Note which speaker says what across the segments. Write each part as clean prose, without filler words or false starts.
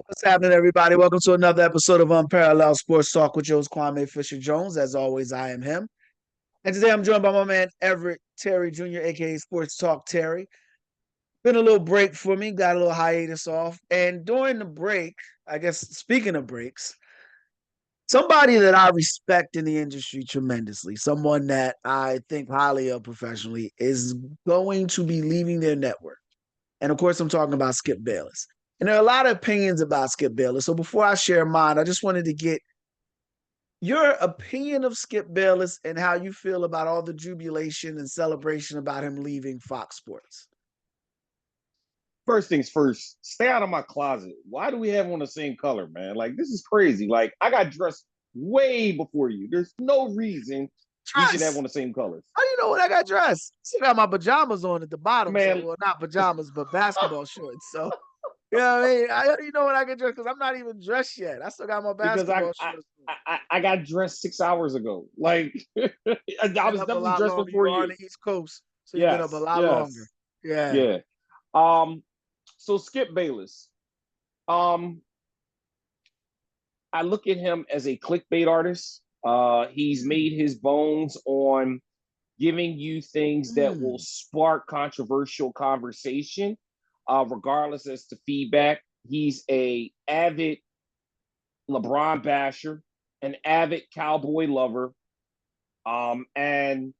Speaker 1: What's happening, everybody? Welcome to another episode of Unparalleled Sports Talk with yours, Kwame Fisher Jones. As always, I am him. And today I'm joined by my man, Everett Terry Jr., aka Sports Talk Terry. Been a little break for me, got a little hiatus off. And during the break, I guess speaking of breaks, somebody that I respect in the industry tremendously, someone that I think highly of professionally, is going to be leaving their network. And of course, I'm talking about Skip Bayless. And there are a lot of opinions about Skip Bayless. So before I share mine, I just wanted to get your opinion of Skip Bayless and how you feel about all the jubilation and celebration about him leaving Fox Sports.
Speaker 2: First things first, stay out of my closet. Why do we have on the same color, man? Like, this is crazy. Like, I got dressed way before you. There's no reason we should have
Speaker 1: Dress.
Speaker 2: on the same colors.
Speaker 1: How do you know when I got dressed? Still got my pajamas on at the bottom. So,
Speaker 2: Man,
Speaker 1: well, not pajamas, but basketball shorts. So, you know what I mean? How do you know when I get dressed? Because I'm not even dressed yet. I still got my
Speaker 2: because
Speaker 1: basketball shorts on.
Speaker 2: I got dressed 6 hours ago. Like, I
Speaker 1: Been
Speaker 2: was
Speaker 1: up a
Speaker 2: definitely
Speaker 1: lot
Speaker 2: dressed
Speaker 1: longer. You
Speaker 2: before
Speaker 1: are on
Speaker 2: you.
Speaker 1: the East Coast. So you've been up a
Speaker 2: Yes,
Speaker 1: lot longer.
Speaker 2: yes,
Speaker 1: Yeah.
Speaker 2: yeah. Um, so Skip Bayless. Um, I look at him as a clickbait artist. He's
Speaker 1: Mm.
Speaker 2: made his bones on giving you things that will
Speaker 1: Mm.
Speaker 2: spark controversial conversation, regardless as to feedback. He's a avid LeBron basher, an avid cowboy lover, and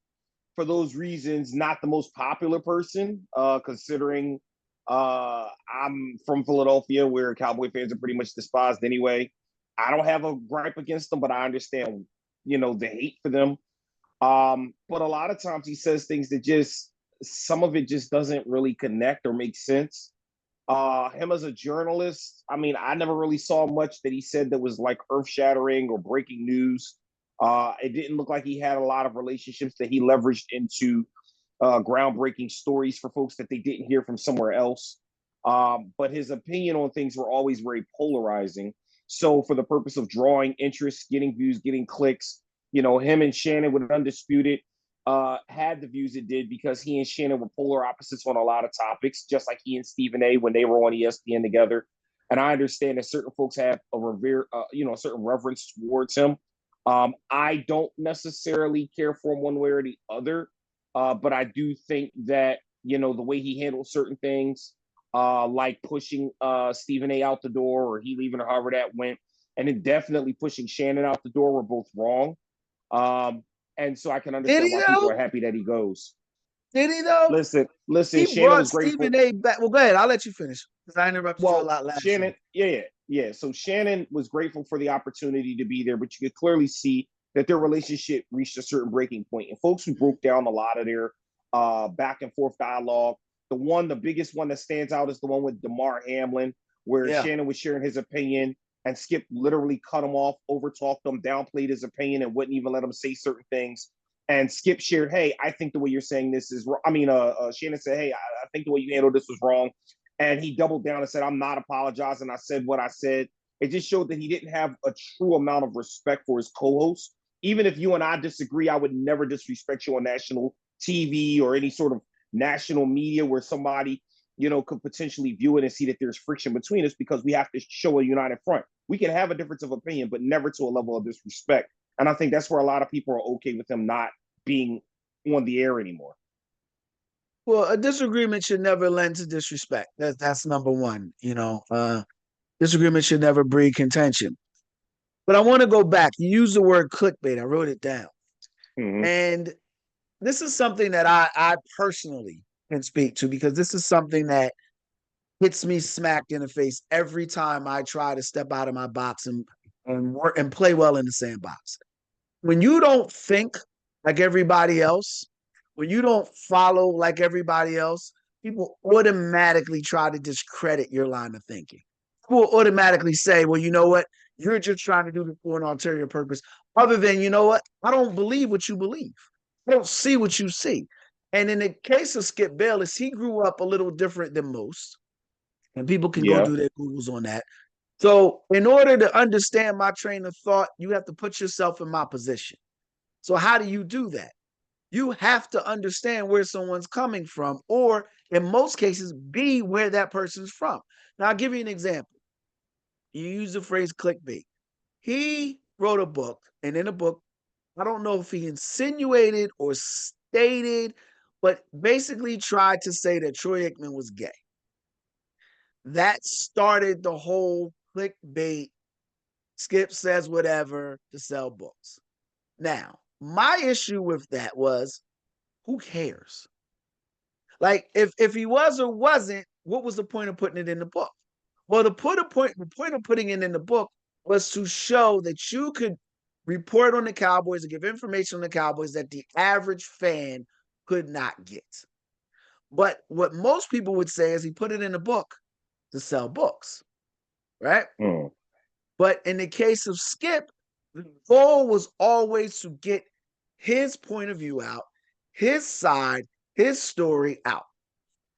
Speaker 2: for those reasons, not the most popular person, considering I'm from Philadelphia, where Cowboy fans are pretty much despised anyway. I don't have a gripe against them, but I understand, the hate for them. But a lot of times he says things that just some of it just doesn't really connect or make sense. Him as a journalist, I mean, I never really saw much that he said that was like earth shattering or breaking news. It didn't look like he had a lot of relationships that he leveraged into groundbreaking stories for folks that they didn't hear from somewhere else. But his opinion on things were always very polarizing. So, for the purpose of drawing interest, getting views, getting clicks, him and Shannon with Undisputed had the views it did because he and Shannon were polar opposites on a lot of topics, just like he and Stephen A. when they were on ESPN together. And I understand that certain folks have a certain reverence towards him. I don't necessarily care for him one way or the other, but I do think that the way he handled certain things, like pushing Stephen A. out the door, or he leaving, or however that went, and then definitely pushing Shannon out the door, were both wrong. Um, and so I can
Speaker 1: Did
Speaker 2: understand
Speaker 1: he
Speaker 2: why people
Speaker 1: though?
Speaker 2: are happy that he goes.
Speaker 1: Did he though?
Speaker 2: Listen.
Speaker 1: He
Speaker 2: Shannon
Speaker 1: brought
Speaker 2: was grateful.
Speaker 1: Stephen A. back. Well, go ahead. I'll let you finish because I interrupted you a
Speaker 2: Well,
Speaker 1: lot last show.
Speaker 2: Shannon, yeah. So Shannon was grateful for the opportunity to be there, but you could clearly see that their relationship reached a certain breaking point. And folks who broke down a lot of their back and forth dialogue, the biggest one that stands out is the one with Damar Hamlin, where
Speaker 1: Yeah.
Speaker 2: Shannon was sharing his opinion and Skip literally cut him off, overtalked him, downplayed his opinion, and wouldn't even let him say certain things. And Skip shared, "Hey, I think the way you're saying this is wrong." I mean, Shannon said, "Hey, I think the way you handled this was wrong." And he doubled down and said, "I'm not apologizing. I said what I said." It just showed that he didn't have a true amount of respect for his co-host. Even if you and I disagree, I would never disrespect you on national TV or any sort of national media where somebody, could potentially view it and see that there's friction between us, because we have to show a united front. We can have a difference of opinion, but never to a level of disrespect. And I think that's where a lot of people are okay with him not being on the air anymore.
Speaker 1: Well, a disagreement should never lend to disrespect. That's number one. Disagreement should never breed contention. But I want to go back. You used the word clickbait. I wrote it down.
Speaker 2: Mm-hmm.
Speaker 1: And this is something that I personally can speak to because this is something that hits me smacked in the face every time I try to step out of my box and work and play well in the sandbox. When you don't think like everybody else, when you don't follow like everybody else, people automatically try to discredit your line of thinking. People automatically say, well, you know what? You're just trying to do this for an ulterior purpose. Other than, you know what? I don't believe what you believe. I don't see what you see. And in the case of Skip Bayless, he grew up a little different than most. And people can go
Speaker 2: Yeah.
Speaker 1: do their Googles on that. So, in order to understand my train of thought, you have to put yourself in my position. So, how do you do that? You have to understand where someone's coming from, or in most cases, be where that person's from. Now, I'll give you an example. you use the phrase clickbait. He wrote a book, and in the book, I don't know if he insinuated or stated, but basically tried to say that Troy Aikman was gay. That started the whole clickbait. Skip says whatever to sell books. Now, my issue with that was, who cares? Like, if he was or wasn't, what was the point of putting it in the book? Well, the point of putting it in the book was to show that you could report on the Cowboys and give information on the Cowboys that the average fan could not get. But what most people would say is he put it in the book to sell books, right?
Speaker 2: Mm.
Speaker 1: But in the case of Skip, the goal was always to get his point of view out, his side, his story out.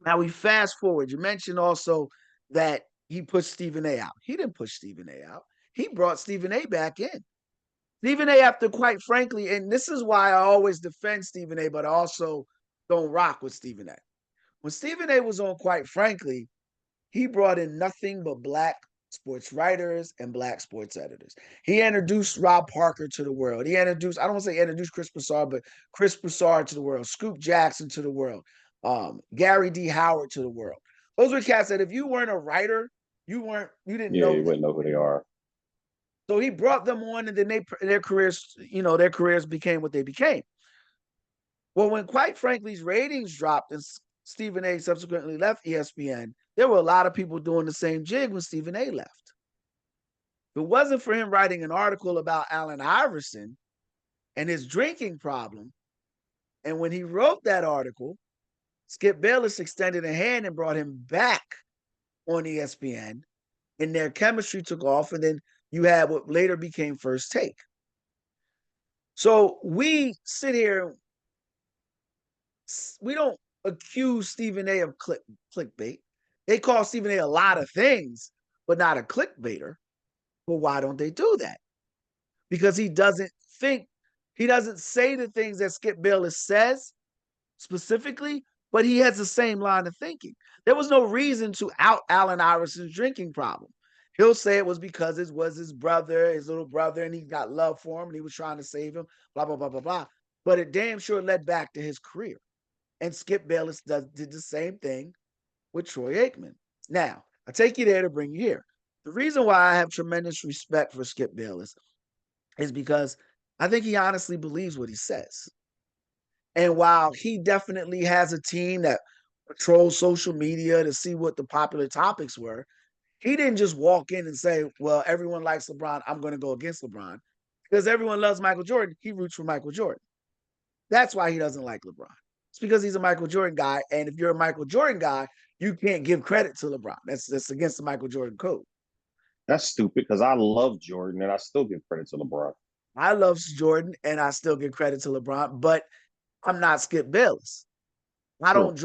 Speaker 1: Now we fast forward. You mentioned also that he pushed Stephen A out. He didn't push Stephen A out. He brought Stephen A back in. Stephen A, after quite frankly, and this is why I always defend Stephen A, but I also don't rock with Stephen A. When Stephen A was on, quite frankly, he brought in nothing but black sports writers and black sports editors. He introduced Rob Parker to the world. He introduced, I don't want to say introduced Chris Broussard, but Chris Broussard to the world, Scoop Jackson to the world, Gary D. Howard to the world. Those were cats that if you weren't a writer, you didn't
Speaker 2: Yeah,
Speaker 1: know
Speaker 2: you
Speaker 1: them.
Speaker 2: wouldn't know who they are.
Speaker 1: So he brought them on, and then their careers became what they became. Well, when quite frankly's ratings dropped and Stephen A subsequently left ESPN, there were a lot of people doing the same jig when Stephen A left. If it wasn't for him writing an article about Allen Iverson and his drinking problem, and when he wrote that article, Skip Bayless extended a hand and brought him back on ESPN, and their chemistry took off, and then you had what later became First Take. So we sit here, we don't accuse Stephen A of clickbait. They call Stephen A lot of things, but not a clickbaiter. Well, why don't they do that? Because he doesn't say the things that Skip Bayless says specifically, but he has the same line of thinking. There was no reason to out Allen Iverson's drinking problem. He'll say it was because it was his brother, his little brother, and he got love for him and he was trying to save him, blah, blah, blah, blah, blah. But it damn sure led back to his career. And Skip Bayless did the same thing with Troy Aikman. Now, I take you there to bring you here. The reason why I have tremendous respect for Skip Bayless is because I think he honestly believes what he says. And while he definitely has a team that patrols social media to see what the popular topics were, he didn't just walk in and say, well, everyone likes LeBron, I'm going to go against LeBron. Because everyone loves Michael Jordan, he roots for Michael Jordan. That's why he doesn't like LeBron. It's because he's a Michael Jordan guy. And if you're a Michael Jordan guy, you can't give credit to LeBron. That's against the Michael Jordan code.
Speaker 2: That's stupid because I love Jordan and I still give credit to LeBron.
Speaker 1: I love Jordan and I still give credit to LeBron, but I'm not Skip Bayless. I don't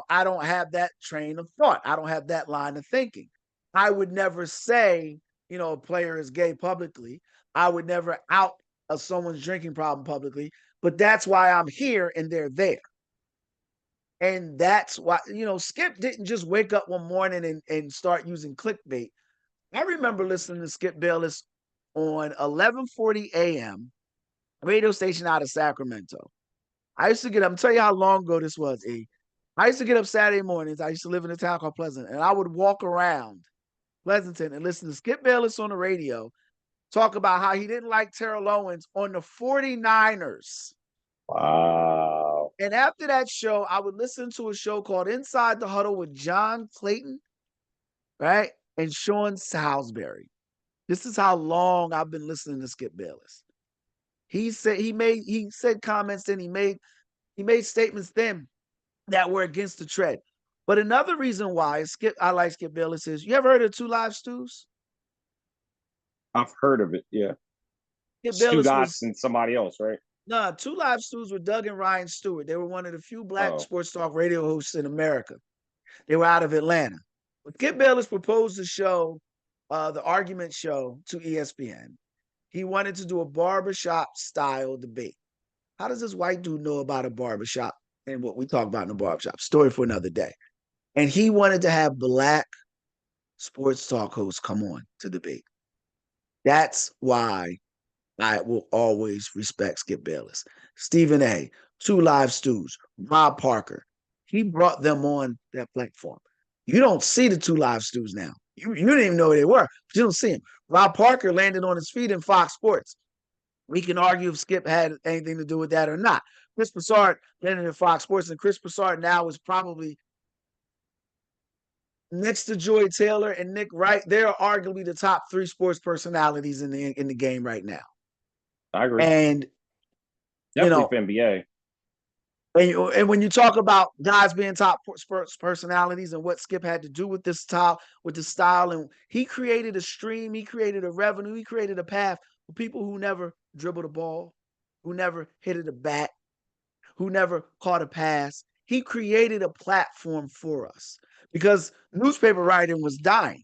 Speaker 1: I don't have that train of thought. I don't have that line of thinking. I would never say, a player is gay publicly. I would never out someone's drinking problem publicly, but that's why I'm here and they're there. And that's why, Skip didn't just wake up one morning and start using clickbait. I remember listening to Skip Bayless on 11:40 a.m. radio station out of Sacramento. I used to get up, I'm tell you how long ago this was, E. I used to get up Saturday mornings. I used to live in a town called Pleasant, and I would walk around Pleasanton and listen to Skip Bayless on the radio talk about how he didn't like Terrell Owens on the 49ers.
Speaker 2: Wow.
Speaker 1: And after that show, I would listen to a show called Inside the Huddle with John Clayton, right? And Sean Salisbury. This is how long I've been listening to Skip Bayless. He said comments then, he made statements then that were against the trend. But another reason why I like Skip Bayless is, you ever heard of Two Live Stews?
Speaker 2: I've heard of it, yeah.
Speaker 1: Skip
Speaker 2: Stu
Speaker 1: Bayless
Speaker 2: Dotz and somebody else, right?
Speaker 1: Nah, Two Live Stews were Doug and Ryan Stewart. They were one of the few black
Speaker 2: Oh.
Speaker 1: sports talk radio hosts in America. They were out of Atlanta. But Skip Bayless proposed the show, the argument show, to ESPN. He wanted to do a barbershop style debate. How does this white dude know about a barbershop and what we talk about in the barbershop? Story for another day. And he wanted to have black sports talk hosts come on to debate. That's why I will always respect Skip Bayless. Stephen A., Two Live Stews, Rob Parker. He brought them on that platform. You don't see the Two Live Stews now. You didn't even know who they were, but you don't see them. Rob Parker landed on his feet in Fox Sports. We can argue if Skip had anything to do with that or not. Chris Broussard landed in Fox Sports, and Chris Broussard now is probably next to Joy Taylor and Nick Wright. They're arguably the top three sports personalities in the game right now.
Speaker 2: I agree.
Speaker 1: And
Speaker 2: definitely for NBA.
Speaker 1: And when you talk about guys being top sports personalities and what Skip had to do with this style, and he created a stream, he created a revenue, he created a path for people who never dribbled a ball, who never hit it a bat, who never caught a pass. He created a platform for us because newspaper writing was dying.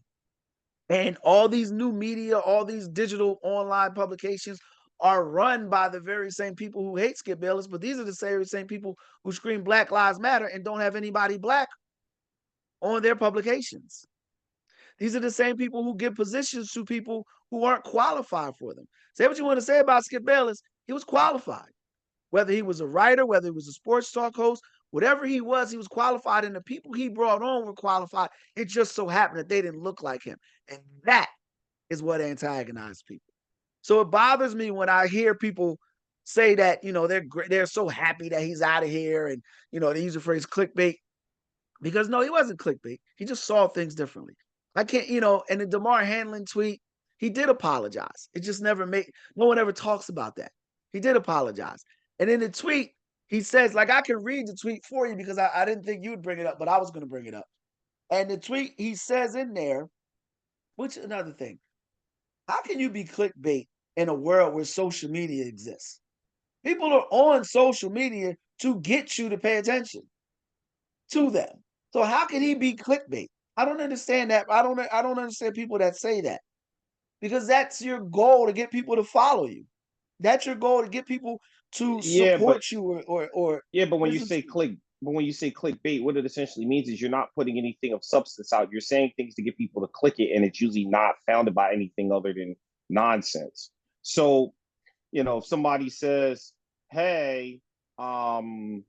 Speaker 1: And all these new media, all these digital online publications are run by the very same people who hate Skip Bayless, but these are the same people who scream Black Lives Matter and don't have anybody black on their publications. These are the same people who give positions to people who aren't qualified for them. Say what you want to say about Skip Bayless, he was qualified. Whether he was a writer, whether he was a sports talk host, whatever he was qualified, and the people he brought on were qualified. It just so happened that they didn't look like him. And that is what antagonized people. So it bothers me when I hear people say that, they're so happy that he's out of here, and they use the phrase clickbait, because no, he wasn't clickbait. He just saw things differently. I can't, and the DeMar Hamlin tweet, he did apologize. It just no one ever talks about that. He did apologize. And in the tweet, he says, like, I can read the tweet for you because I didn't think you would bring it up, but I was going to bring it up. And the tweet, he says in there, which is another thing, how can you be clickbait in a world where social media exists? People are on social media to get you to pay attention to them. So how can he be clickbait? I don't understand that. I don't understand people that say that, because that's your goal, to get people to follow you. That's your goal, to get people to support you or
Speaker 2: but when you say clickbait, what it essentially means is you're not putting anything of substance out. You're saying things to get people to click it, and it's usually not founded by anything other than nonsense. So, if somebody says, "Hey, Kwame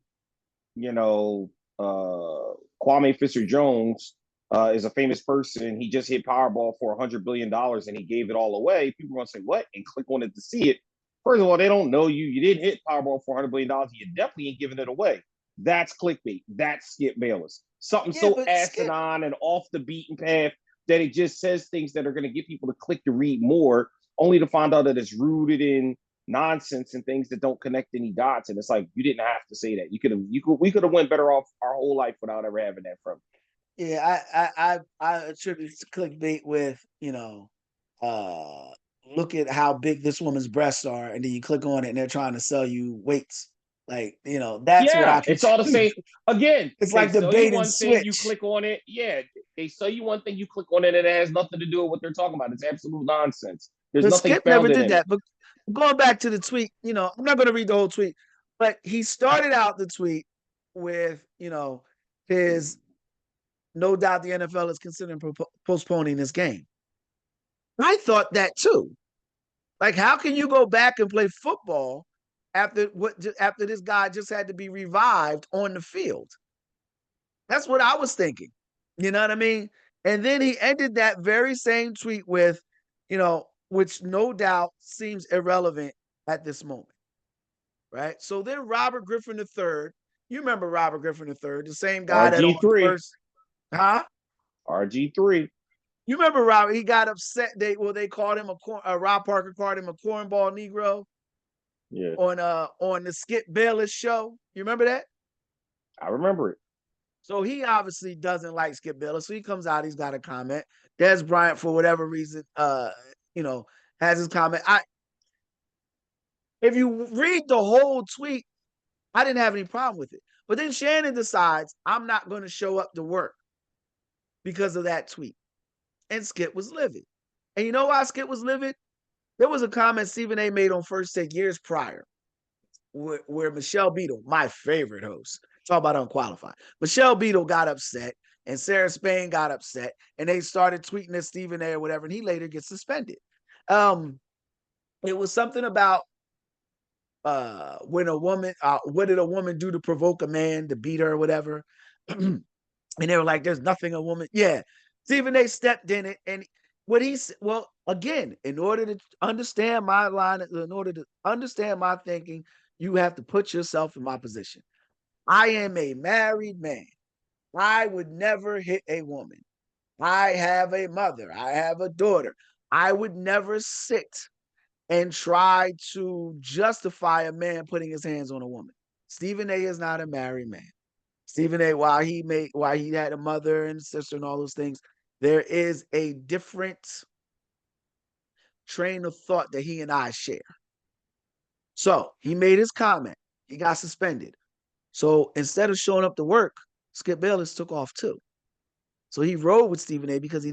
Speaker 2: Fisher Jones is a famous person. He just hit Powerball for $100 billion and he gave it all away," people are going to say, "What?" and click on it to see it. First of all, they don't know you. You didn't hit Powerball for $100 billion. You definitely ain't giving it away. That's clickbait. That's Skip Bayless. Something so asinine and off the beaten path that it just says things that are going to get people to click to read more, only to find out that it's rooted in nonsense and things that don't connect any dots. And it's like, you didn't have to say that. We could have went better off our whole life without ever having that from
Speaker 1: you. Yeah, I attribute clickbait with, look at how big this woman's breasts are, and then you click on it and they're trying to sell you weights. Like, that's what I can.
Speaker 2: It's all the same. Again,
Speaker 1: it's like the bait and switch.
Speaker 2: You click on it. Yeah, they sell you one thing, you click on it, and it has nothing to do with what they're talking about. It's absolute nonsense. There's nothing
Speaker 1: Skip
Speaker 2: found
Speaker 1: never
Speaker 2: in
Speaker 1: did that. But going back to the tweet, I'm not going to read the whole tweet, but he started out the tweet with, his no doubt the NFL is considering postponing this game. I thought that too. Like, how can you go back and play football after this guy just had to be revived on the field? That's what I was thinking. You know what I mean? And then he ended that very same tweet with, which no doubt seems irrelevant at this moment. Right? So then Robert Griffin III, you remember Robert Griffin III, the same guy that on first, huh?
Speaker 2: RG3.
Speaker 1: You remember Robert? He got upset. They called him Rob Parker called him a cornball Negro.
Speaker 2: Yeah.
Speaker 1: On the Skip Bayless show. You remember that?
Speaker 2: I remember it.
Speaker 1: So he obviously doesn't like Skip Bayless. So he comes out, he's got a comment. Des Bryant, for whatever reason, has his comment. If you read the whole tweet, I didn't have any problem with it. But then Shannon decides, I'm not going to show up to work because of that tweet. And Skip was livid. And you know why Skip was livid? There was a comment Stephen A. made on First Take years prior, where Michelle Beadle, my favorite host, talk about unqualified. Michelle Beadle got upset And Sarah Spain got upset, and they started tweeting at Stephen A. or whatever, and he later gets suspended. It was something about when a woman, what did a woman do to provoke a man to beat her or whatever? And they were like, "There's nothing a woman." Yeah, Stephen A. stepped in it, and what he's well, again, in order to understand my line, in order to understand my thinking, you have to put yourself in my position. I am a married man. I would never hit a woman. I have a mother. I have a daughter. I would never sit and try to justify a man putting his hands on a woman. Stephen A. is not a married man. Stephen A., while he had a mother and sister and all those things, there is a different train of thought that he and I share. So he made his comment. He got suspended. So instead of showing up to work, Skip Bayless took off too. So he rode with Stephen A. because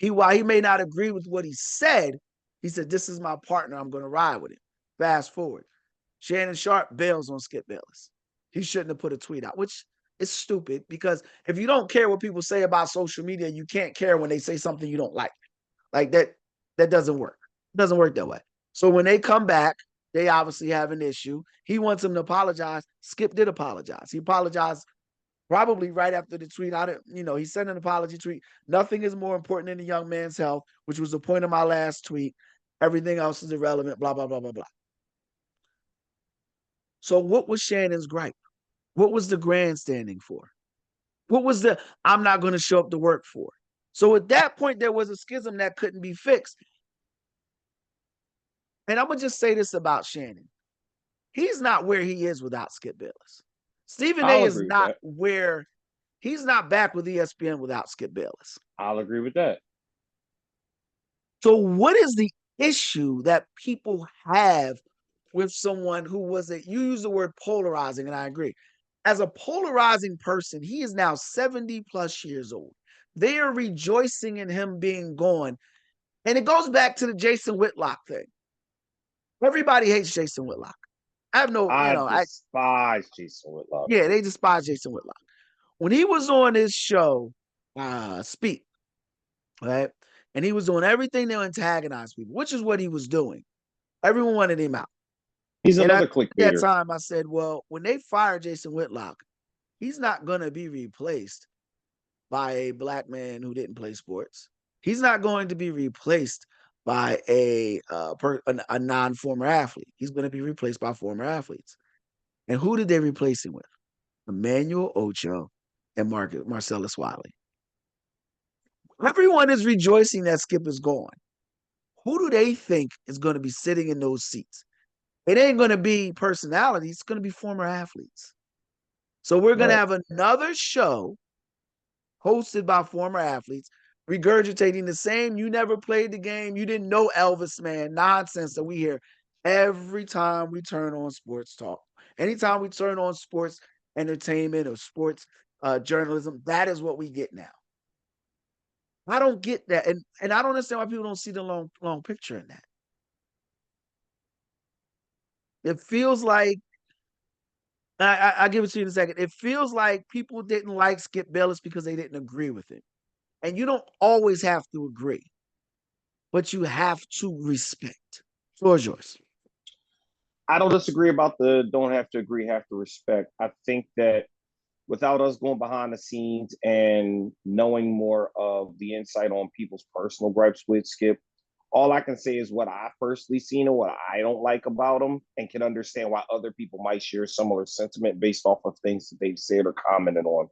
Speaker 1: while he may not agree with what he said, he said, "This is my partner. I'm going to ride with him." Fast forward. Shannon Sharpe bails on Skip Bayless. He shouldn't have put a tweet out, which is stupid because if you don't care what people say about social media, you can't care when they say something you don't like. Like that doesn't work. It doesn't work that way. So when they come back, they obviously have an issue. He wants him to apologize. Skip did apologize. He apologized probably right after the tweet. He sent an apology tweet. Nothing is more important than the young man's health, which was the point of my last tweet. Everything else is irrelevant, blah, blah, blah, blah, blah. So what was Shannon's gripe? What was the grandstanding for? What was the "I'm not going to show up to work" for? So at that point, there was a schism that couldn't be fixed. And I'm going to just say this about Shannon. He's not where he is without Skip Bayless. Stephen A.
Speaker 2: I'll
Speaker 1: is
Speaker 2: agree with
Speaker 1: not
Speaker 2: that.
Speaker 1: where he's not back with ESPN without Skip Bayless.
Speaker 2: I'll agree with that.
Speaker 1: So what is the issue that people have with someone who you use the word polarizing, and I agree. As a polarizing person, he is now 70 plus years old. They are rejoicing in him being gone. And it goes back to the Jason Whitlock thing. Everybody hates Jason Whitlock. I have no,
Speaker 2: I despise Jason Whitlock.
Speaker 1: yeah, they despise Jason Whitlock. When he was on his show, Speak, right? And he was doing everything to antagonize people, which is what he was doing. Everyone wanted him out.
Speaker 2: He's
Speaker 1: And
Speaker 2: another
Speaker 1: at that
Speaker 2: clickbaiter.
Speaker 1: time, I said, well, when they fire Jason Whitlock, he's not going to be replaced by a black man who didn't play sports. He's not going to be replaced by a non-former athlete. He's going to be replaced by former athletes. And who did they replace him with? Emmanuel Ocho and Marcellus Wiley. Everyone is rejoicing that Skip is gone. Who do they think is going to be sitting in those seats? It ain't going to be personalities. It's going to be former athletes. So we're going to have another show hosted by former athletes regurgitating the same "you never played the game, you didn't know Elvis" man nonsense that we hear every time we turn on sports talk. Anytime we turn on sports entertainment or sports journalism, that is what we get now. I don't get that. And I don't understand why people don't see the long picture in that. It feels like I give it to you in a second. It feels like people didn't like Skip Bayless because they didn't agree with it. And you don't always have to agree, but you have to respect. Floor is yours.
Speaker 2: I don't disagree about the don't have to agree, have to respect. I think that without us going behind the scenes and knowing more of the insight on people's personal gripes with Skip, all I can say is what I personally seen and what I don't like about him, and can understand why other people might share similar sentiment based off of things that they've said or commented on.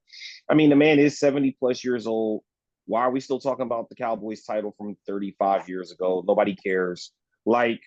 Speaker 2: I mean, the man is 70 plus years old. Why are we still talking about the Cowboys title from 35 years ago? Nobody cares. Like,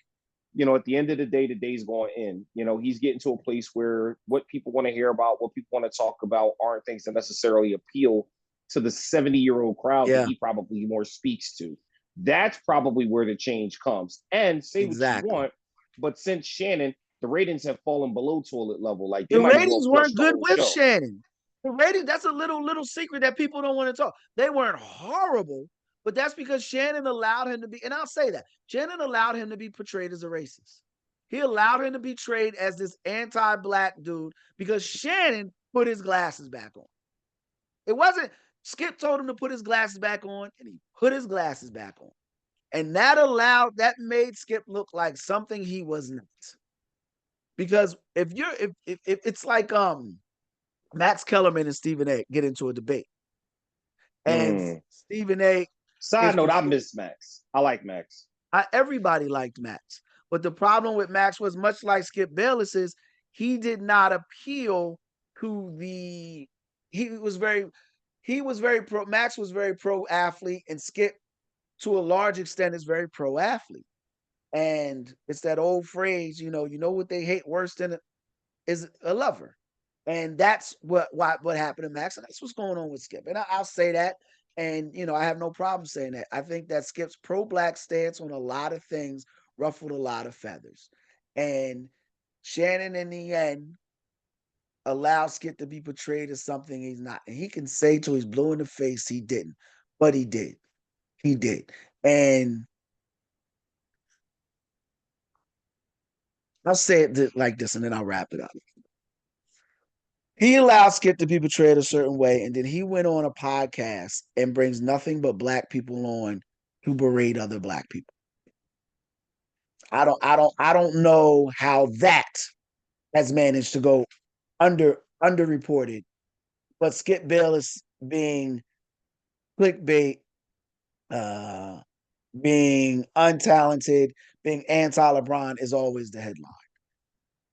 Speaker 2: at the end of the day's going in. He's getting to a place where what people want to hear about, what people want to talk about, aren't things that necessarily appeal to the 70-year-old crowd that
Speaker 1: Yeah,
Speaker 2: he probably more speaks to. That's probably where the change comes. And say what you
Speaker 1: exactly.
Speaker 2: want, but since Shannon, the ratings have fallen below toilet level. Like, they
Speaker 1: The
Speaker 2: might as well
Speaker 1: ratings
Speaker 2: flush
Speaker 1: weren't
Speaker 2: the
Speaker 1: good
Speaker 2: whole
Speaker 1: with
Speaker 2: show.
Speaker 1: Shannon. The ratings, that's a little secret that people don't want to talk. They weren't horrible, but that's because Shannon allowed him to be, and I'll say that, Shannon allowed him to be portrayed as a racist. He allowed him to be portrayed as this anti-black dude because Shannon put his glasses back on. It wasn't Skip told him to put his glasses back on, and he put his glasses back on. And that made Skip look like something he was not. Because if it's like Max Kellerman and Stephen A get into a debate, and Stephen A
Speaker 2: Side
Speaker 1: is
Speaker 2: note, I miss Max. I like Max.
Speaker 1: everybody liked Max. But the problem with Max was much like Skip Bayless is he did not appeal to the he was very pro Max was very pro athlete, and Skip to a large extent is very pro athlete. And it's that old phrase, you know what they hate worse than is a lover. And that's what happened to Max, and that's what's going on with Skip. And I'll say that, and I have no problem saying that. I think that Skip's pro-black stance on a lot of things ruffled a lot of feathers, and Shannon, in the end, allowed Skip to be portrayed as something he's not. And he can say till he's blue in the face he didn't, but he did. He did, and I'll say it like this, and then I'll wrap it up. He allowed Skip to be portrayed a certain way, and then he went on a podcast and brings nothing but black people on to berate other black people. I don't know how that has managed to go underreported, but Skip Bayless being clickbait, being untalented, being anti-LeBron is always the headline.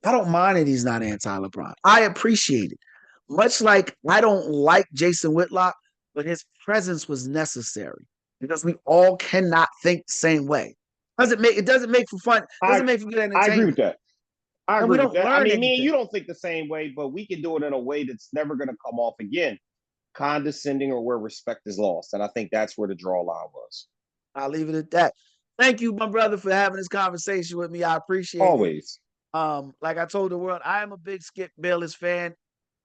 Speaker 1: I don't mind that he's not anti-LeBron. I appreciate it. Much like I don't like Jason Whitlock, but his presence was necessary because we all cannot think the same way. It doesn't make for fun. It doesn't make for good
Speaker 2: I agree with
Speaker 1: entertainment.
Speaker 2: that. I
Speaker 1: And we
Speaker 2: agree with
Speaker 1: don't
Speaker 2: that. I
Speaker 1: learn
Speaker 2: mean, me and you
Speaker 1: anything.
Speaker 2: don't think the same way, but we can do it in a way that's never going to come off again condescending or where respect is lost. And I think that's where the draw line was.
Speaker 1: I'll leave it at that. Thank you, my brother, for having this conversation with me. I appreciate it.
Speaker 2: Always.
Speaker 1: Like I told the world, I am a big Skip Bayless fan.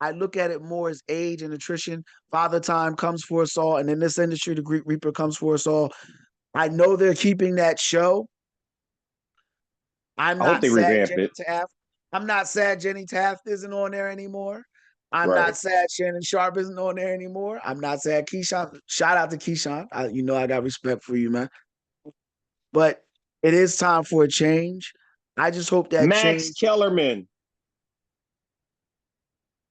Speaker 1: I look at it more as age and attrition. Father Time comes for us all, and in this industry, the Greek Reaper comes for us all. I know they're keeping that show. I'm
Speaker 2: I hope
Speaker 1: not
Speaker 2: they
Speaker 1: sad
Speaker 2: revamp
Speaker 1: Jenny
Speaker 2: it.
Speaker 1: Taft. I'm not sad Jenny Taft isn't on there anymore. I'm
Speaker 2: Right.
Speaker 1: not sad Shannon Sharp isn't on there anymore. I'm not sad Keyshawn. Shout out to Keyshawn. I got respect for you, man. But it is time for a change. I just hope that
Speaker 2: Max
Speaker 1: change.
Speaker 2: Kellerman.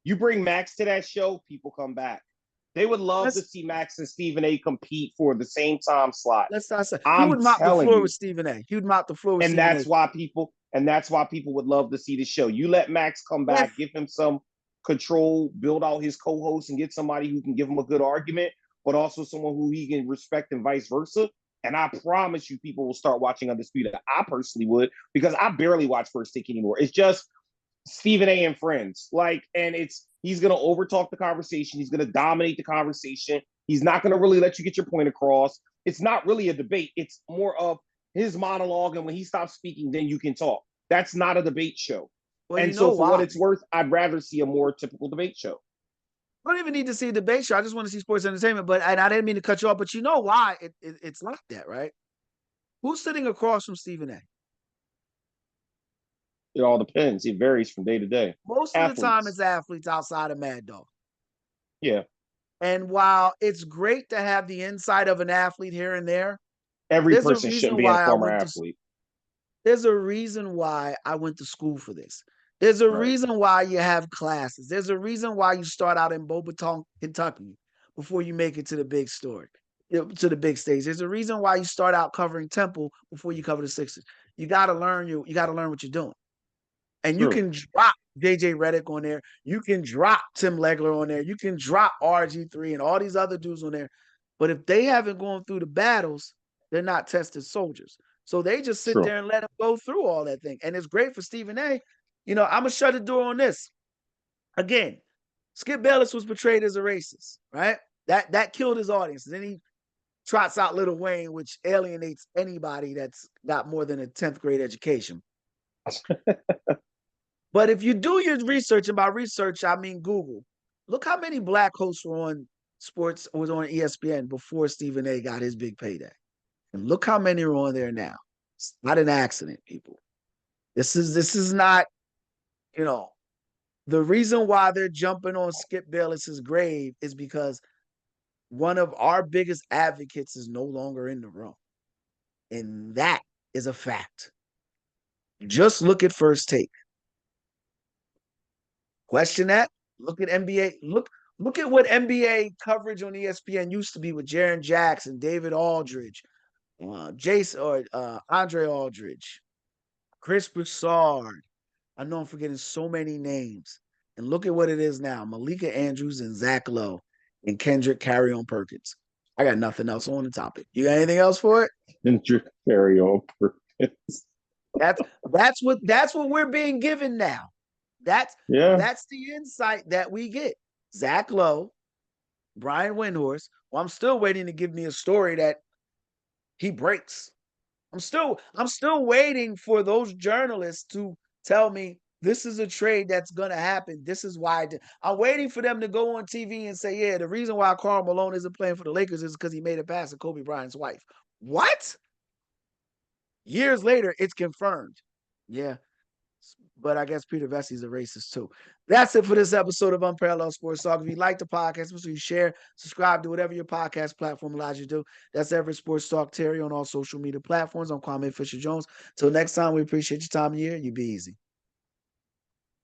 Speaker 2: You bring Max to that show, people come back. They would love to
Speaker 1: Let's
Speaker 2: see Max and Stephen A compete for the same time slot.
Speaker 1: let's not say he
Speaker 2: I'm
Speaker 1: would mop the
Speaker 2: telling
Speaker 1: floor with
Speaker 2: you.
Speaker 1: Stephen A. He would mop the floor with
Speaker 2: And
Speaker 1: Stephen A.
Speaker 2: that's why people would love to see the show. You let Max come
Speaker 1: If
Speaker 2: back, give him some control, build out his co-host, and get somebody who can give him a good argument, but also someone who he can respect and vice versa. And I promise you, people will start watching Undisputed. I personally would, because I barely watch First Take anymore. It's just Stephen A. and friends. And he's gonna overtalk the conversation. He's gonna dominate the conversation. He's not gonna really let you get your point across. It's not really a debate. It's more of his monologue, and when he stops speaking, then you can talk. That's not a debate show.
Speaker 1: well, you
Speaker 2: And
Speaker 1: know
Speaker 2: so, for what
Speaker 1: why?
Speaker 2: it's worth, I'd rather see a more typical debate show.
Speaker 1: I don't even need to see a debate show. I just want to see sports entertainment. But and I didn't mean to cut you off, but you know why it's like that, right? Who's sitting across from Stephen A?
Speaker 2: It all depends. It varies from day to day.
Speaker 1: Most of the time,
Speaker 2: Athletes,
Speaker 1: it's athletes outside of Mad Dog.
Speaker 2: yeah.
Speaker 1: And while it's great to have the insight of an athlete here and there,
Speaker 2: Every
Speaker 1: there's a
Speaker 2: person shouldn't
Speaker 1: reason
Speaker 2: be a
Speaker 1: why I
Speaker 2: former
Speaker 1: went to
Speaker 2: athlete.
Speaker 1: there's a reason why I went to school for this. There's a
Speaker 2: Right.
Speaker 1: reason why you have classes. There's a reason why you start out in Beaubaton, Kentucky, before you make it to the big story, to the big stage. There's a reason why you start out covering Temple before you cover the Sixers. You got to learn what you're doing. And you
Speaker 2: True.
Speaker 1: can drop JJ Redick on there. You can drop Tim Legler on there. You can drop RG3 and all these other dudes on there. But if they haven't gone through the battles, they're not tested soldiers. So they just sit
Speaker 2: True.
Speaker 1: there and let them go through all that thing. And it's great for Stephen A. I'm going to shut the door on this. Again, Skip Bayless was portrayed as a racist, right? That killed his audience. Then he trots out Little Wayne, which alienates anybody that's got more than a 10th grade education. But if you do your research, and by research, I mean Google, look how many black hosts were on sports, was on ESPN before Stephen A got his big payday. And look how many are on there now. It's not an accident, people. This is not, you know, the reason why they're jumping on Skip Bayless's grave is because one of our biggest advocates is no longer in the room. And that is a fact. Just look at First Take. Question that. Look at NBA. Look at what NBA coverage on ESPN used to be with Jaren Jackson, David Aldridge, Jason or Andre Aldridge, Chris Broussard. I know I'm forgetting so many names. And look at what it is now. Malika Andrews and Zach Lowe and Kendrick Carry-On Perkins. I got nothing else on the topic. You got anything else for it?
Speaker 2: Kendrick Carry-On Perkins.
Speaker 1: That's what we're being given now. That's the insight that we get. Zach Lowe, Brian Windhorst. Well, I'm still waiting to give me a story that he breaks. I'm still waiting for those journalists to tell me this is a trade that's gonna happen. This is why I'm waiting for them to go on TV and say, yeah, the reason why Karl Malone isn't playing for the Lakers is because he made a pass to Kobe Bryant's wife. What? Years later, it's confirmed. Yeah. But I guess Peter Vessey's a racist too. That's it for this episode of Unparalleled Sports Talk. If you like the podcast, make sure you share, subscribe to whatever your podcast platform allows you to do. That's Everett Sports Talk Terry on all social media platforms. I'm Kwame Fisher Jones. Till next time, we appreciate your time of year. You be easy.